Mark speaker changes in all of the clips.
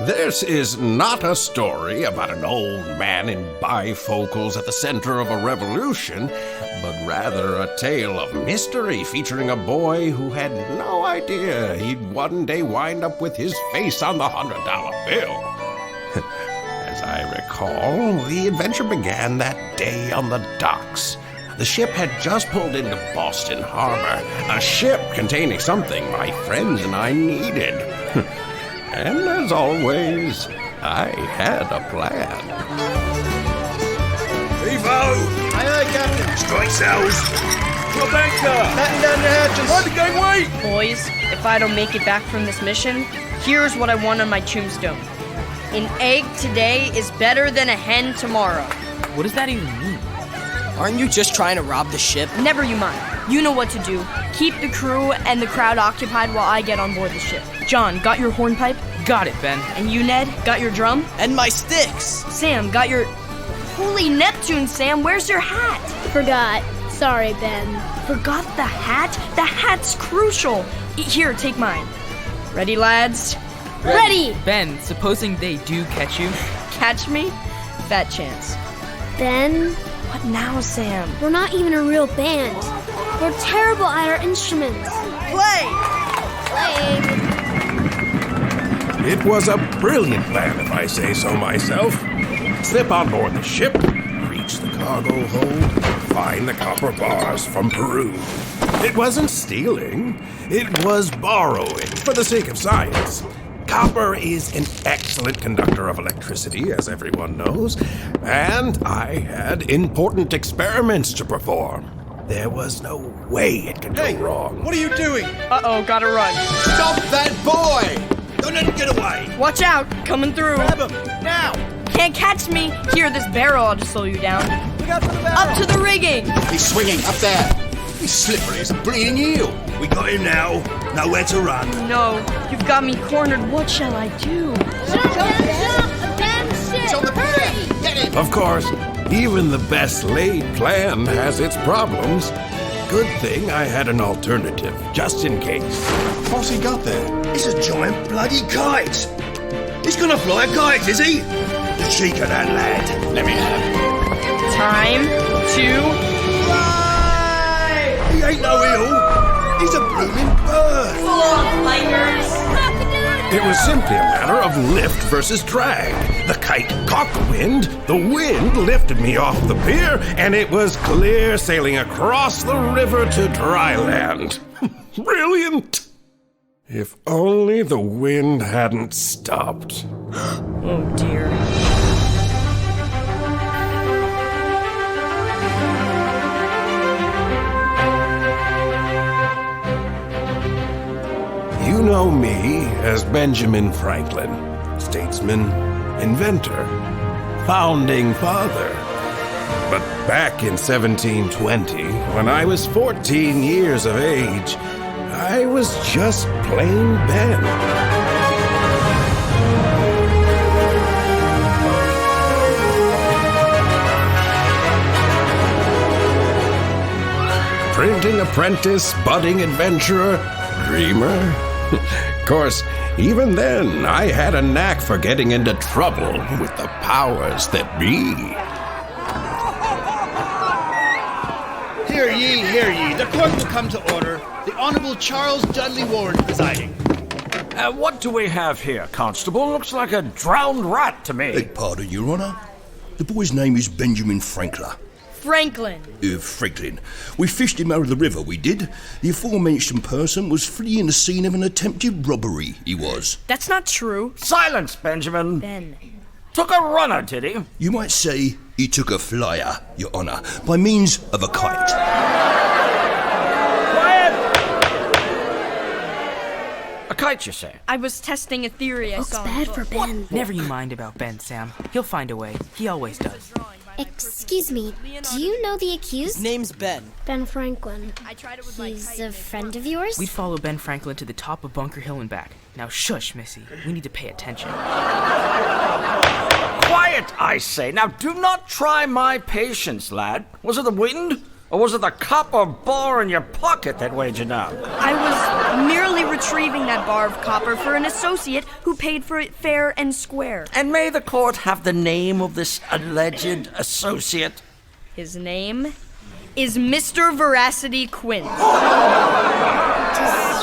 Speaker 1: This is not a story about an old man in bifocals at the center of a revolution, but rather a tale of mystery featuring a boy who had no idea he'd one day wind up with his face on the $100 bill. As I recall, the adventure began that day on the docks. The ship had just pulled into Boston Harbor, a ship containing something my friends and I needed. And as always, I had a plan.
Speaker 2: Evo!
Speaker 3: Aye, aye, Captain.
Speaker 2: Strike sails!
Speaker 3: Your banker! Batten down the hatches!
Speaker 2: Mind the gangway!
Speaker 4: Boys, if I don't make it back from this mission, here's what I want on my tombstone. An egg today is better than a hen tomorrow.
Speaker 5: What does that even mean?
Speaker 6: Aren't you just trying to rob the ship?
Speaker 4: Never you mind. You know what to do. Keep the crew and the crowd occupied while I get on board the ship. John, got your hornpipe?
Speaker 5: Got it, Ben.
Speaker 4: And you, Ned, got your drum?
Speaker 6: And my sticks!
Speaker 4: Sam, got your... Holy Neptune, Sam, where's your hat?
Speaker 7: Forgot. Sorry, Ben.
Speaker 4: Forgot the hat? The hat's crucial. Here, take mine. Ready, lads?
Speaker 7: Ready!
Speaker 5: Ben, supposing they do catch you?
Speaker 4: Catch me? Fat chance.
Speaker 7: Ben,
Speaker 4: What now, Sam?
Speaker 7: we're not even a real band. We're terrible at our instruments.
Speaker 4: Play!
Speaker 1: It was a brilliant plan, if I say so myself. Slip on board the ship, reach the cargo hold, find the copper bars from Peru. It wasn't stealing, it was borrowing for the sake of science. Copper is an excellent conductor of electricity, as everyone knows, and I had important experiments to perform. There was no way it could go wrong.
Speaker 3: What are you doing?
Speaker 4: Uh-oh, gotta run.
Speaker 3: Stop that boy! Don't let him get away!
Speaker 4: Watch out, coming through.
Speaker 3: Grab him, now!
Speaker 4: Can't catch me. Here, this barrel ought to slow you down.
Speaker 3: Look out for the barrel!
Speaker 4: Up to the rigging.
Speaker 2: He's swinging, up there. He's slippery as a bleeding eel. We got him now. Nowhere to run.
Speaker 4: No, you've got me cornered. What shall I do?
Speaker 2: He's on the pier. Get him!
Speaker 1: Of course, even the best laid plan has its problems. Good thing I had an alternative, just in case.
Speaker 2: What's he got there? It's a giant bloody kite. He's gonna fly a kite, is he? The cheek of that lad. Let me have him.
Speaker 4: Time to fly.
Speaker 2: He ain't no eel. He's a blooming bird.
Speaker 1: It was simply a matter of lift versus drag. The kite caught the wind lifted me off the pier, and it was clear sailing across the river to dry land. Brilliant! If only the wind hadn't stopped.
Speaker 4: Oh dear.
Speaker 1: You know me as Benjamin Franklin, statesman, inventor, founding father. But back in 1720, when I was 14 years of age, I was just plain Ben. Printing apprentice, budding adventurer, dreamer. Of course, even then, I had a knack for getting into trouble with the powers that be.
Speaker 3: Hear ye, the court will come to order. The Honorable Charles Dudley Warren presiding.
Speaker 8: What do we have here, Constable? Looks like a drowned rat to me.
Speaker 2: Beg pardon, Your Honor. The boy's name is Benjamin Franklin.
Speaker 4: Franklin.
Speaker 2: Franklin. We fished him out of the river, we did. The aforementioned person was fleeing the scene of an attempted robbery, he was.
Speaker 4: That's not true.
Speaker 8: Silence, Benjamin.
Speaker 4: Ben.
Speaker 8: Took a runner, did he?
Speaker 2: You might say he took a flyer, Your Honor, by means of a kite.
Speaker 8: Quiet! A kite, you say?
Speaker 4: I was testing a theory I
Speaker 7: Looks
Speaker 4: saw. in a
Speaker 7: bad
Speaker 4: book.
Speaker 7: for Ben.
Speaker 5: Never you mind about Ben, Sam. He'll find a way. He always does.
Speaker 7: Excuse me, do you know the accused?
Speaker 6: Name's Ben.
Speaker 7: Ben Franklin.
Speaker 4: I tried it with my
Speaker 7: He's
Speaker 4: kite
Speaker 7: a
Speaker 4: and it
Speaker 7: friend of yours?
Speaker 5: We'd follow Ben Franklin to the top of Bunker Hill and back. Now shush, Missy. We need to pay attention.
Speaker 8: Quiet, I say. Now do not try my patience, lad. Was it the wind? Or was it the copper bar in your pocket that weighed you down?
Speaker 4: I was merely retrieving that bar of copper for an associate who paid for it fair and square.
Speaker 8: And may the court have the name of this alleged associate?
Speaker 4: His name is Mr. Veracity Quince.
Speaker 7: Does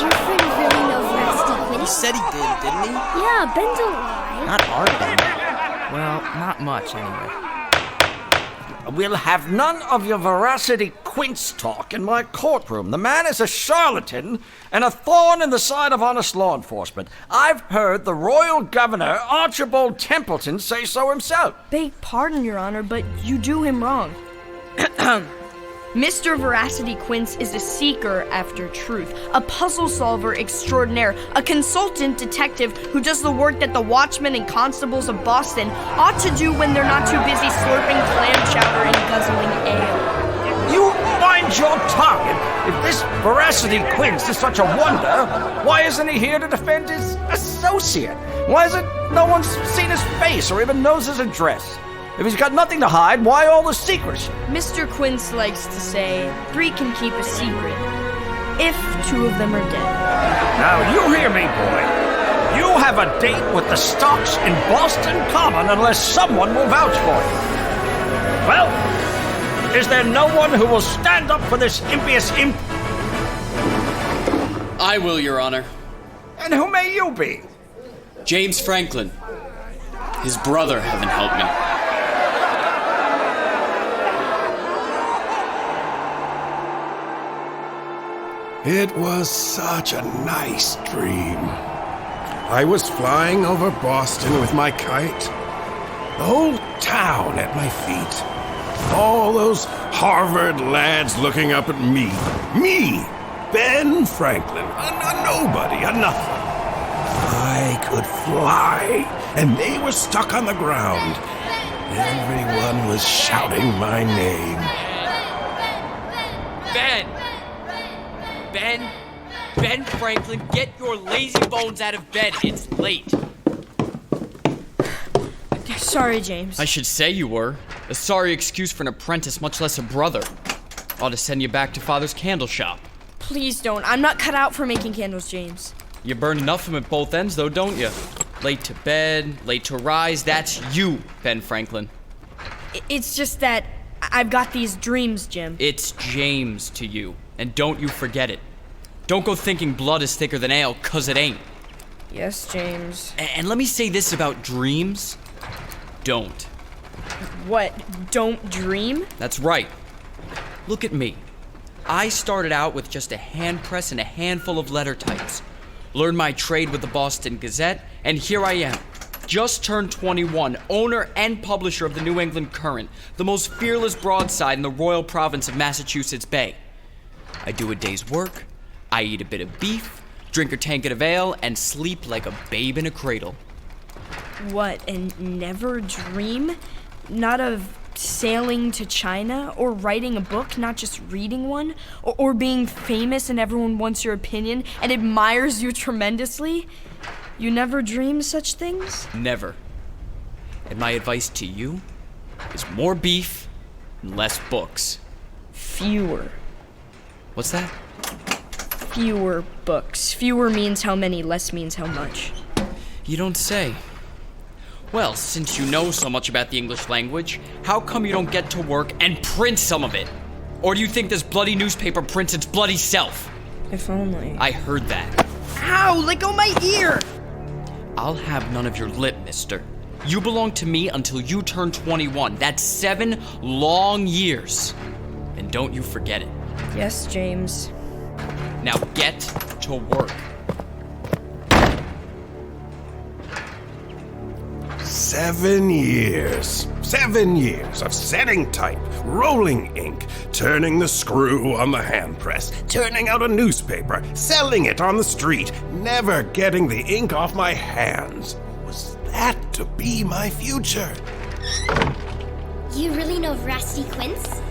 Speaker 7: your friend really know Veracity
Speaker 6: He
Speaker 7: Quince?
Speaker 6: said he did, didn't he?
Speaker 7: Yeah, Ben don't lie.
Speaker 5: Not our Ben. Well, not much, anyway.
Speaker 8: We'll have none of your Veracity Quince talk in my courtroom. The man is a charlatan and a thorn in the side of honest law enforcement. I've heard the Royal Governor, Archibald Templeton, say so himself.
Speaker 4: Beg pardon, Your Honor, but you do him wrong. Mr. Veracity Quince is a seeker after truth, a puzzle solver extraordinaire, a consultant detective who does the work that the watchmen and constables of Boston ought to do when they're not too busy slurping clam chowder and guzzling ale.
Speaker 8: You mind your tongue. If this Veracity Quince is such a wonder, why isn't he here to defend his associate? Why is it no one's seen his face or even knows his address? If he's got nothing to hide, why all the secrecy?
Speaker 4: Mr. Quince likes to say, 3 can keep a secret, if 2 of them are dead.
Speaker 8: Now, you hear me, boy. You have a date with the stocks in Boston Common unless someone will vouch for you. Well, is there no one who will stand up for this impious imp?
Speaker 9: I will, Your Honor.
Speaker 8: And who may you be?
Speaker 9: James Franklin. His brother, heaven help me.
Speaker 1: It was such a nice dream. I was flying over Boston with my kite. The whole town at my feet. All those Harvard lads looking up at me. Me, Ben Franklin, a nobody, a nothing. I could fly, and they were stuck on the ground. Everyone was shouting my name.
Speaker 9: Ben Franklin, get your lazy bones out of bed. It's late.
Speaker 4: Sorry, James.
Speaker 9: I should say you were. A sorry excuse for an apprentice, much less a brother. Ought to send you back to Father's candle shop.
Speaker 4: Please don't. I'm not cut out for making candles, James.
Speaker 9: You burn enough of them at both ends, though, don't you? Late to bed, late to rise, that's you, Ben Franklin.
Speaker 4: It's just that I've got these dreams, Jim.
Speaker 9: It's James to you, and don't you forget it. Don't go thinking blood is thicker than ale, 'cause it ain't.
Speaker 4: Yes, James.
Speaker 9: And let me say this about dreams. Don't.
Speaker 4: What, don't dream?
Speaker 9: That's right. Look at me. I started out with just a hand press and a handful of letter types. Learned my trade with the Boston Gazette, and here I am. Just turned 21, owner and publisher of the New England Courant, the most fearless broadside in the royal province of Massachusetts Bay. I do a day's work, I eat a bit of beef, drink a tankard of ale, and sleep like a babe in a cradle.
Speaker 4: What, and never dream? Not of sailing to China, or writing a book, not just reading one, or being famous and everyone wants your opinion and admires you tremendously? You never dream such things?
Speaker 9: Never. And my advice to you is more beef and less books.
Speaker 4: Fewer.
Speaker 9: What's that?
Speaker 4: Fewer books. Fewer means how many, less means how much.
Speaker 9: You don't say. Well, since you know so much about the English language, how come you don't get to work and print some of it? Or do you think this bloody newspaper prints its bloody self?
Speaker 4: If only.
Speaker 9: I heard that.
Speaker 4: Ow! Let go my ear!
Speaker 9: I'll have none of your lip, mister. You belong to me until you turn 21. That's 7 long years. And don't you forget it.
Speaker 4: Yes, James.
Speaker 9: Now get to work.
Speaker 1: 7 years. 7 years of setting type, rolling ink, turning the screw on the hand press, turning out a newspaper, selling it on the street, never getting the ink off my hands. Was that to be my future?
Speaker 7: You really know Veracity Quince?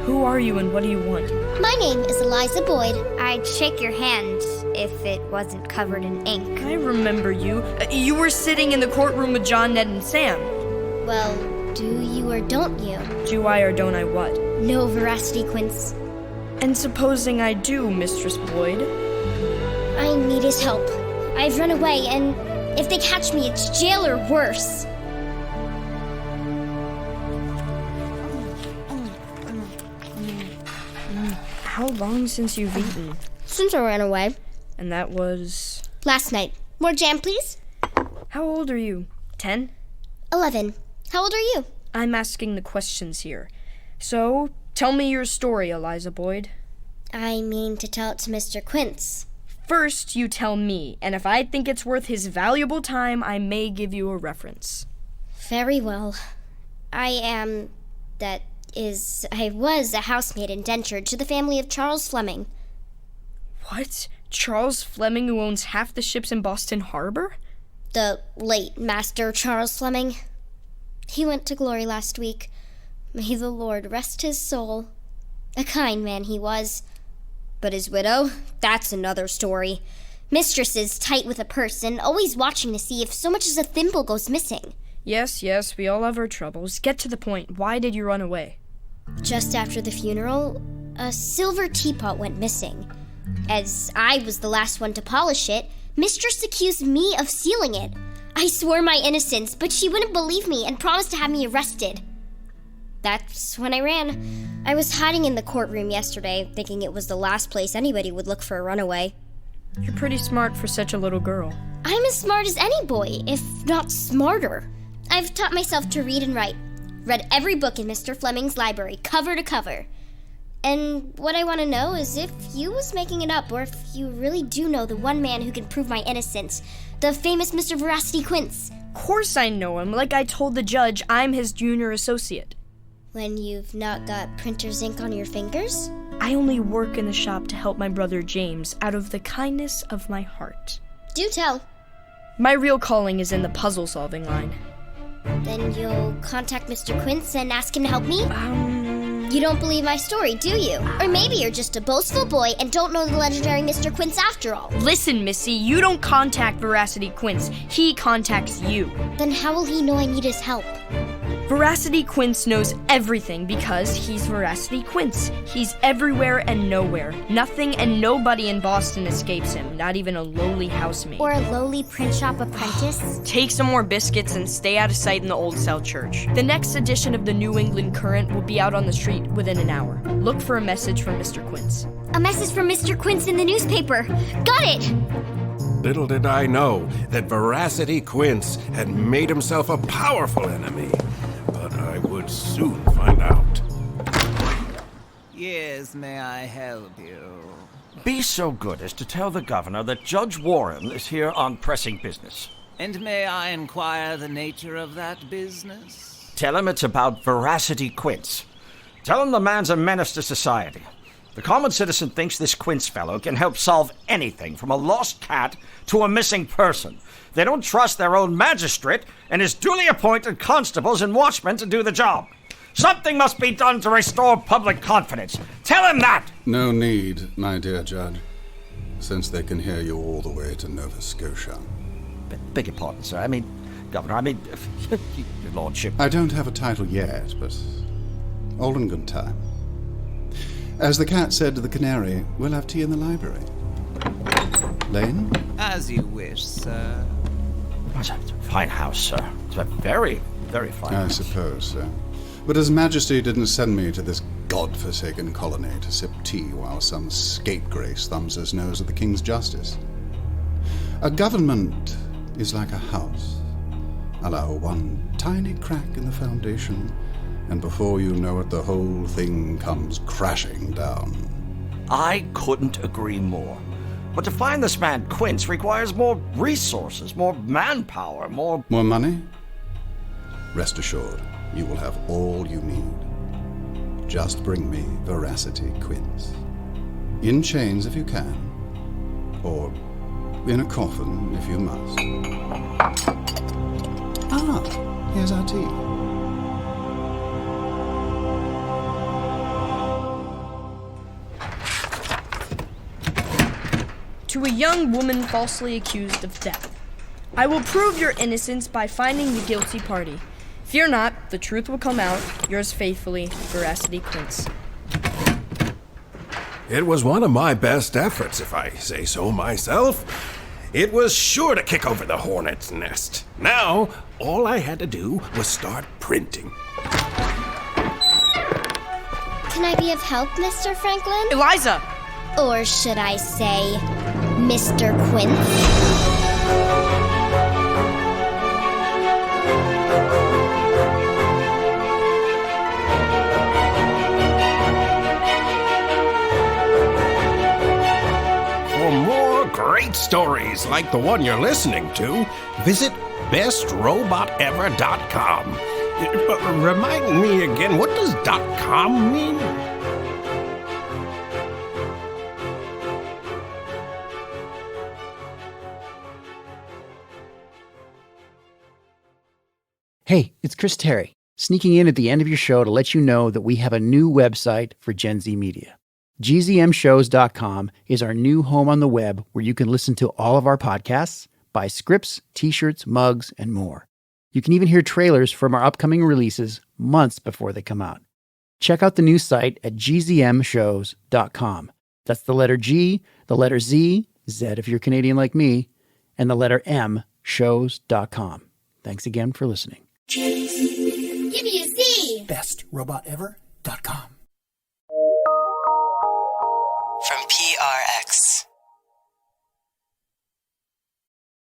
Speaker 4: Who are you and what do you want?
Speaker 7: My name is Eliza Boyd. I'd shake your hand if it wasn't covered in ink.
Speaker 4: I remember you. You were sitting in the courtroom with John, Ned, and Sam.
Speaker 7: Well, Do you or don't you?
Speaker 4: Do I or don't I what?
Speaker 7: No, Veracity, Quince.
Speaker 4: And supposing I do, Mistress Boyd?
Speaker 7: I need his help. I've run away, and if they catch me, it's jail or worse.
Speaker 4: How long since you've eaten?
Speaker 7: Since I ran away.
Speaker 4: And that was...
Speaker 7: Last night. More jam, please?
Speaker 4: How old are you? 10?
Speaker 7: 11. How old are you?
Speaker 4: I'm asking the questions here. So, tell me your story, Eliza Boyd.
Speaker 7: I mean to tell it to Mr. Quince.
Speaker 4: First, you tell me, and if I think it's worth his valuable time, I may give you a reference.
Speaker 7: Very well. I was a housemaid indentured to the family of Charles Fleming.
Speaker 4: What? Charles Fleming, who owns half the ships in Boston Harbor?
Speaker 7: The late Master Charles Fleming. He went to glory last week. May the Lord rest his soul. A kind man he was. But his widow, that's another story. Mistresses tight with a purse and always watching to see if so much as a thimble goes missing.
Speaker 4: Yes, we all have our troubles. Get to the point. Why did you run away?
Speaker 7: Just after the funeral, a silver teapot went missing. As I was the last one to polish it, Mistress accused me of stealing it. I swore my innocence, but she wouldn't believe me and promised to have me arrested. That's when I ran. I was hiding in the courtroom yesterday, thinking it was the last place anybody would look for a runaway.
Speaker 4: You're pretty smart for such a little girl.
Speaker 7: I'm as smart as any boy, if not smarter. I've taught myself to read and write. Read every book in Mr. Fleming's library, cover to cover. And what I want to know is if you was making it up, or if you really do know the one man who can prove my innocence, the famous Mr. Veracity Quince.
Speaker 4: Of course I know him. Like I told the judge, I'm his junior associate.
Speaker 7: When you've not got printer's ink on your fingers?
Speaker 4: I only work in the shop to help my brother James out of the kindness of my heart.
Speaker 7: Do tell.
Speaker 4: My real calling is in the puzzle-solving line.
Speaker 7: Then you'll contact Mr. Quince and ask him to help me? You don't believe my story, do you? Or maybe you're just a boastful boy and don't know the legendary Mr. Quince after all.
Speaker 4: Listen, Missy, you don't contact Veracity Quince. He contacts you.
Speaker 7: Then how will he know I need his help?
Speaker 4: Veracity Quince knows everything because he's Veracity Quince. He's everywhere and nowhere. Nothing and nobody in Boston escapes him, not even a lowly housemaid.
Speaker 7: Or a lowly print shop apprentice?
Speaker 4: Take some more biscuits and stay out of sight in the Old South Church. The next edition of the New England Current will be out on the street within an hour. Look for a message from Mr. Quince.
Speaker 7: A message from Mr. Quince in the newspaper. Got it!
Speaker 1: Little did I know that Veracity Quince had made himself a powerful enemy. But I would soon find out.
Speaker 10: Yes, may I help you?
Speaker 8: Be so good as to tell the governor that Judge Warren is here on pressing business.
Speaker 10: And may I inquire the nature of that business?
Speaker 8: Tell him it's about Veracity Quince. Tell him the man's a menace to society. The common citizen thinks this Quince fellow can help solve anything from a lost cat to a missing person. They don't trust their own magistrate and his duly appointed constables and watchmen to do the job. Something must be done to restore public confidence. Tell him that!
Speaker 11: No need, my dear Judge, since they can hear you all the way to Nova Scotia.
Speaker 8: Beg your pardon, sir. Governor, your lordship.
Speaker 11: I don't have a title yet, but all in good time. As the cat said to the canary, we'll have tea in the library. Lane?
Speaker 10: As you wish, sir.
Speaker 8: It's a fine house, sir. It's a very, very fine house.
Speaker 11: I suppose so. But His Majesty didn't send me to this god-forsaken colony to sip tea while some scapegrace thumbs his nose at the King's justice. A government is like a house. Allow one tiny crack in the foundation, and before you know it, the whole thing comes crashing down.
Speaker 8: I couldn't agree more. But to find this man Quince requires more resources, more manpower, more...
Speaker 11: More money? Rest assured, you will have all you need. Just bring me Veracity Quince. In chains if you can, or in a coffin if you must. Ah, here's our tea.
Speaker 4: To a young woman falsely accused of theft. I will prove your innocence by finding the guilty party. Fear not, the truth will come out. Yours faithfully, Veracity Quince.
Speaker 1: It was one of my best efforts, if I say so myself. It was sure to kick over the hornet's nest. Now, all I had to do was start printing.
Speaker 7: Can I be of help, Mr. Franklin?
Speaker 5: Eliza!
Speaker 7: Or should I say, Mr. Quince?
Speaker 1: For more great stories like the one you're listening to, visit bestrobotever.com. Remind me again, what does .com mean?
Speaker 12: Hey, it's Chris Terry, sneaking in at the end of your show to let you know that we have a new website for Gen Z Media. gzmshows.com is our new home on the web where you can listen to all of our podcasts, buy scripts, t-shirts, mugs, and more. You can even hear trailers from our upcoming releases months before they come out. Check out the new site at gzmshows.com. That's the letter G, the letter Z, Z if you're Canadian like me, and the letter M, shows.com. Thanks again for listening.
Speaker 7: Give me a Z!
Speaker 13: bestrobotever.com.